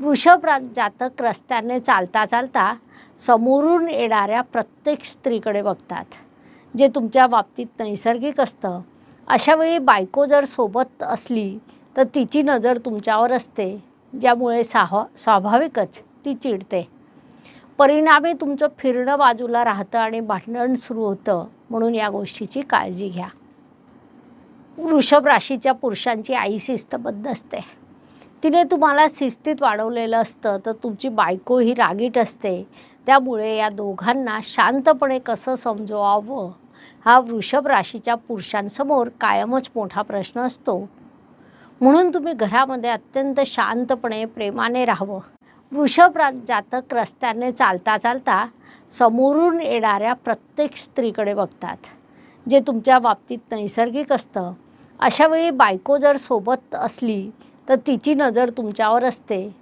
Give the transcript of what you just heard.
जातक रस्त्याने चालता चालता समोरून येणाऱ्या प्रत्येक स्त्रीकडे बघतात, जे तुमच्या बाबतीत नैसर्गिक असतं. अशावेळी बायको जर सोबत असली तर तिची नजर तुमच्यावर असते, ज्यामुळे स्वाभाविकच ती चिडते. परिणामी तुमचं फिरणं बाजूला राहतं आणि भांडण सुरू होतं. म्हणून या गोष्टीची काळजी घ्या. वृषभ राशीच्या पुरुषांची आई शिस्तबद्ध असते. तिने तुम्हाला शिस्तीत वाढवलेलं असतं, तर तुमची बायको ही रागीट असते. त्यामुळे या दोघांना शांतपणे कसं समजवावं हा वृषभ राशीच्या पुरुषांसमोर कायमच मोठा प्रश्न असतो. म्हणून तुम्ही घरामध्ये अत्यंत शांतपणे प्रेमाने राहावं. जातक रस्त्याने चालता चालता समोरून येणाऱ्या प्रत्येक स्त्रीकडे बघतात, जे तुमच्या बाबतीत नैसर्गिक असतं. अशावेळी बायको जर सोबत असली तर तिची नजर तुमच्यावर असते,